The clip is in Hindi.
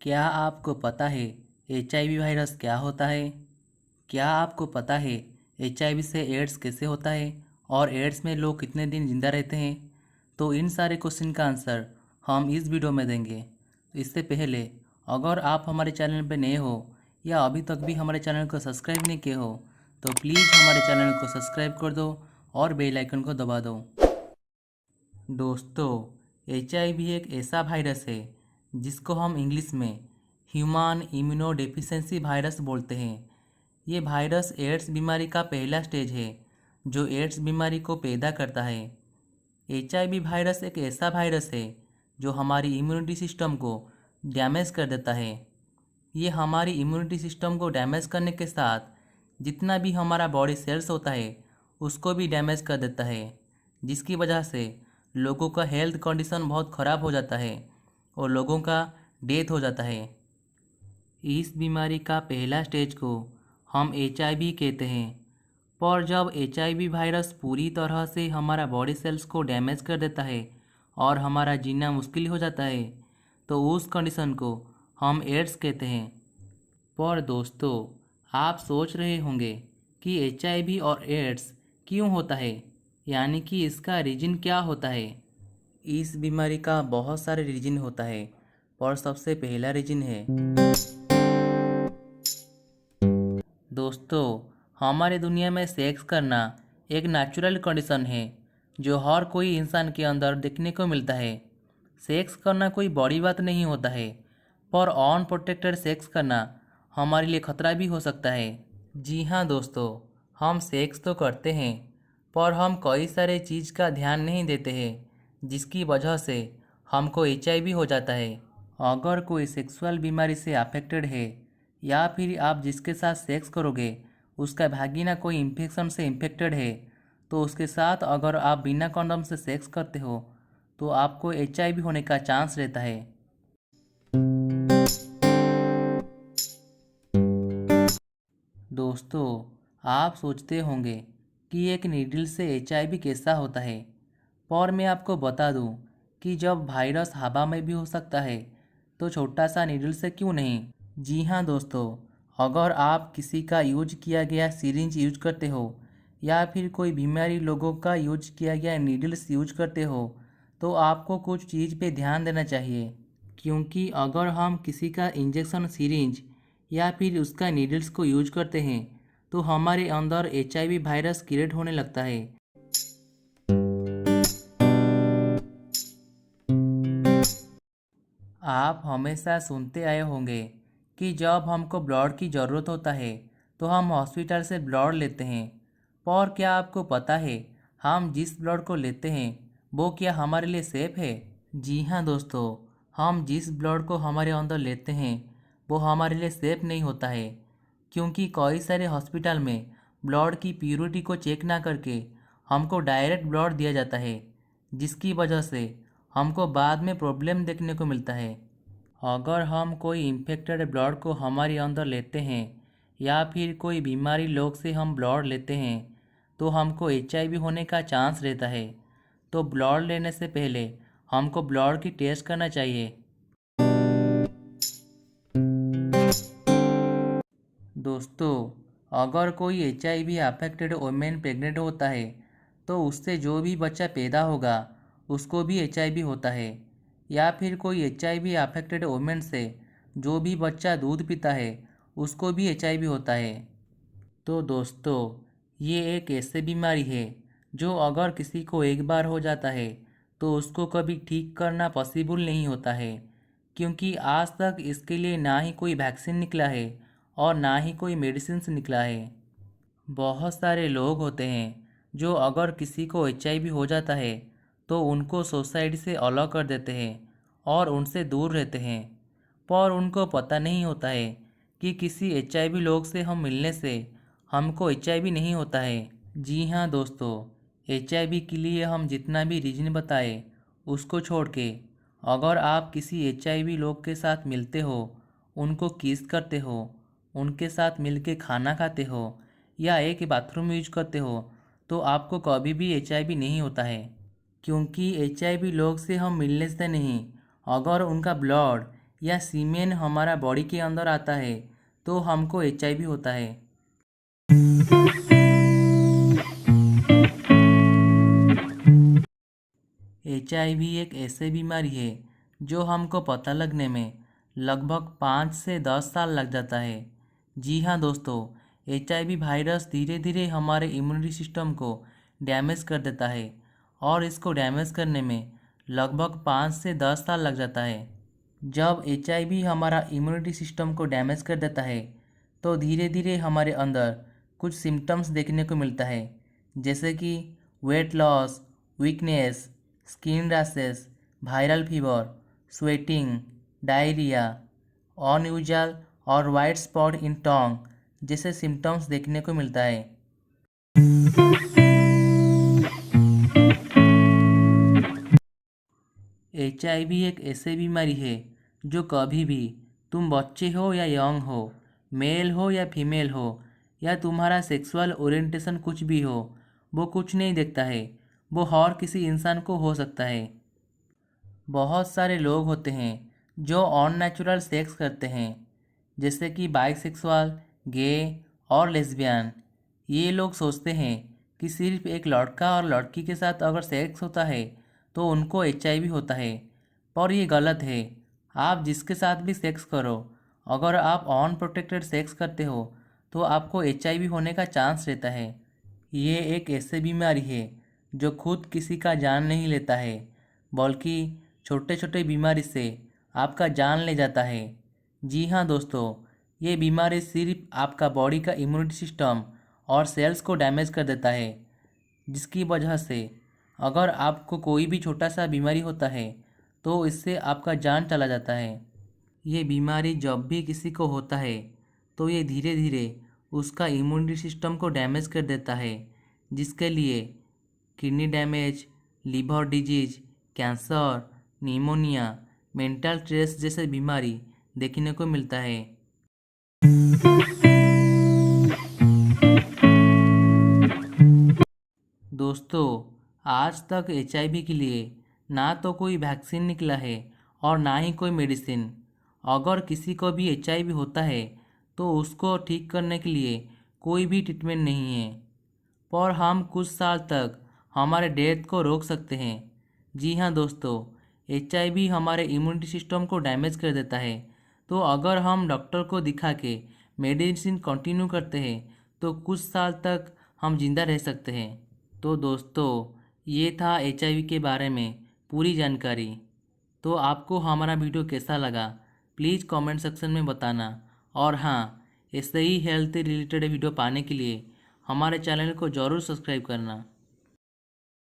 क्या आपको पता है एचआईवी वायरस क्या होता है? क्या आपको पता है एचआईवी से एड्स कैसे होता है और एड्स में लोग कितने दिन जिंदा रहते हैं? तो इन सारे क्वेश्चन का आंसर हम इस वीडियो में देंगे। तो इससे पहले अगर आप हमारे चैनल पर नए हो या अभी तक भी हमारे चैनल को सब्सक्राइब नहीं किए हो तो प्लीज़ हमारे चैनल को सब्सक्राइब कर दो और बेल आइकन को दबा दो। दोस्तों, एचआईवी एक ऐसा वायरस है जिसको हम इंग्लिश में ह्यूमन इम्यूनोडेफिशिएंसी वायरस बोलते हैं। ये वायरस एड्स बीमारी का पहला स्टेज है जो एड्स बीमारी को पैदा करता है। एचआईवी वायरस एक ऐसा वायरस है जो हमारी इम्यूनिटी सिस्टम को डैमेज कर देता है। ये हमारी इम्यूनिटी सिस्टम को डैमेज करने के साथ जितना भी हमारा बॉडी सेल्स होता है उसको भी डैमेज कर देता है, जिसकी वजह से लोगों का हेल्थ कंडीशन बहुत ख़राब हो जाता है और लोगों का डेथ हो जाता है। इस बीमारी का पहला स्टेज को हम एचआईवी कहते हैं। पर जब एचआईवी वायरस पूरी तरह से हमारा बॉडी सेल्स को डैमेज कर देता है और हमारा जीना मुश्किल हो जाता है तो उस कंडीशन को हम एड्स कहते हैं। पर दोस्तों, आप सोच रहे होंगे कि एचआईवी और एड्स क्यों होता है, यानी कि इसका रीजन क्या होता है। इस बीमारी का बहुत सारे रीजन होता है, पर सबसे पहला रीजन है दोस्तों, हमारे दुनिया में सेक्स करना एक नेचुरल कंडीशन है जो हर कोई इंसान के अंदर देखने को मिलता है। सेक्स करना कोई बड़ी बात नहीं होता है, पर अनप्रोटेक्टेड सेक्स करना हमारे लिए खतरा भी हो सकता है। जी हाँ दोस्तों, हम सेक्स तो करते हैं पर हम कई सारे चीज़ का ध्यान नहीं देते हैं जिसकी वजह से हमको एचआईवी हो जाता है। अगर कोई सेक्सुअल बीमारी से अफेक्टेड है या फिर आप जिसके साथ सेक्स करोगे उसका भागीना कोई इन्फेक्शन से इन्फेक्टेड है तो उसके साथ अगर आप बिना कंडोम से सेक्स करते हो तो आपको एचआईवी होने का चांस रहता है। दोस्तों, आप सोचते होंगे कि एक नीडल से एचआईवी कैसा होता है, पर मैं आपको बता दूं कि जब वायरस हवा में भी हो सकता है तो छोटा सा नीडल से क्यों नहीं। जी हाँ दोस्तों, अगर आप किसी का यूज किया गया सिरिंज यूज करते हो या फिर कोई बीमारी लोगों का यूज किया गया नीडल्स यूज करते हो तो आपको कुछ चीज़ पे ध्यान देना चाहिए, क्योंकि अगर हम किसी का इंजेक्शन सिरिंज या फिर उसका नीडल्स को यूज करते हैं तो हमारे अंदर एचआईवी वायरस क्रिएट होने लगता है। आप हमेशा सुनते आए होंगे कि जब हमको ब्लड की ज़रूरत होता है तो हम हॉस्पिटल से ब्लड लेते हैं, पर क्या आपको पता है हम जिस ब्लड को लेते हैं वो क्या हमारे लिए सेफ़ है? जी हाँ दोस्तों, हम जिस ब्लड को हमारे अंदर लेते हैं वो हमारे लिए सेफ़ नहीं होता है, क्योंकि कई सारे हॉस्पिटल में ब्लड की प्योरिटी को चेक ना करके हमको डायरेक्ट ब्लड दिया जाता है, जिसकी वजह से हमको बाद में प्रॉब्लम देखने को मिलता है। अगर हम कोई इन्फेक्टेड ब्लड को हमारे अंदर लेते हैं या फिर कोई बीमारी लोग से हम ब्लड लेते हैं तो हमको एचआईवी होने का चांस रहता है। तो ब्लड लेने से पहले हमको ब्लड की टेस्ट करना चाहिए। दोस्तों, अगर कोई एचआईवी अफेक्टेड वुमेन प्रेग्नेंट होता है तो उससे जो भी बच्चा पैदा होगा उसको भी एचआईवी होता है, या फिर कोई एचआईवी अफेक्टेड वुमेन से जो भी बच्चा दूध पीता है उसको भी एचआईवी होता है। तो दोस्तों, ये एक ऐसी बीमारी है जो अगर किसी को एक बार हो जाता है तो उसको कभी ठीक करना पॉसिबल नहीं होता है, क्योंकि आज तक इसके लिए ना ही कोई वैक्सीन निकला है और ना ही कोई मेडिसिन निकला है। बहुत सारे लोग होते हैं जो अगर किसी को एचआईवी हो जाता है तो उनको सोसाइटी से अलग कर देते हैं और उनसे दूर रहते हैं, पर उनको पता नहीं होता है कि किसी एचआईवी लोग से हम मिलने से हमको एचआईवी नहीं होता है। जी हाँ दोस्तों, एचआईवी के लिए हम जितना भी रीजन बताए उसको छोड़ के अगर आप किसी एचआईवी लोग के साथ मिलते हो, उनको किस करते हो, उनके साथ मिलके खाना खाते हो या एक बाथरूम यूज करते हो तो आपको कभी भी एचआईवी नहीं होता है, क्योंकि एचआईवी लोग से हम मिलने से नहीं, अगर उनका ब्लड या सीमेन हमारा बॉडी के अंदर आता है तो हमको HIV होता है। HIV एक ऐसी बीमारी है जो हमको पता लगने में लगभग 5 से 10 साल लग जाता है। जी हाँ दोस्तों, HIV वायरस धीरे धीरे हमारे इम्यूनिटी सिस्टम को डैमेज कर देता है और इसको डैमेज करने में लगभग 5 से 10 साल लग जाता है। जब HIV हमारा इम्यूनिटी सिस्टम को डैमेज कर देता है तो धीरे धीरे हमारे अंदर कुछ सिम्टम्स देखने को मिलता है, जैसे कि weight loss, weakness, skin rashes, viral fever, sweating, diarrhoea, unusual और वाइट स्पॉट इन टंग जैसे सिम्टम्स देखने को मिलता है। HIV एक ऐसी बीमारी है जो कभी भी, तुम बच्चे हो या यंग हो, मेल हो या फीमेल हो, या तुम्हारा सेक्सुअल ओरिएंटेशन कुछ भी हो, वो कुछ नहीं देखता है, वो हर किसी इंसान को हो सकता है। बहुत सारे लोग होते हैं जो अननेचुरल सेक्स करते हैं, जैसे कि बाइसेक्सुअल, गे और लेस्बियन। ये लोग सोचते हैं कि सिर्फ एक लड़का और लड़की के साथ अगर सेक्स होता है तो उनको HIV होता है, पर ये गलत है। आप जिसके साथ भी सेक्स करो, अगर आप अनप्रोटेक्टेड सेक्स करते हो तो आपको HIV होने का चांस रहता है। ये एक ऐसी बीमारी है जो खुद किसी का जान नहीं लेता है, बल्कि छोटे छोटे बीमारी से आपका जान ले जाता है। जी हाँ दोस्तों, ये बीमारी सिर्फ आपका बॉडी का इम्यूनिटी सिस्टम और सेल्स को डैमेज कर देता है, जिसकी वजह से अगर आपको कोई भी छोटा सा बीमारी होता है तो इससे आपका जान चला जाता है। ये बीमारी जब भी किसी को होता है तो ये धीरे धीरे उसका इम्यूनिटी सिस्टम को डैमेज कर देता है, जिसके लिए kidney damage, liver disease, cancer, pneumonia, mental stress जैसे बीमारी देखने को मिलता है। दोस्तों, आज तक HIV के लिए ना तो कोई वैक्सीन निकला है और ना ही कोई मेडिसिन। अगर किसी को भी HIV होता है तो उसको ठीक करने के लिए कोई भी ट्रीटमेंट नहीं है, पर हम कुछ साल तक हमारे डेथ को रोक सकते हैं। जी हाँ दोस्तों, HIV हमारे इम्यूनिटी सिस्टम को डैमेज कर देता है, तो अगर हम डॉक्टर को दिखा के मेडिसिन कंटिन्यू करते हैं तो कुछ साल तक हम जिंदा रह सकते हैं। तो दोस्तों, ये था HIV के बारे में पूरी जानकारी। तो आपको हमारा वीडियो कैसा लगा प्लीज़ कमेंट सेक्शन में बताना, और हाँ, ऐसे ही हेल्थ रिलेटेड वीडियो पाने के लिए हमारे चैनल को ज़रूर सब्सक्राइब करना।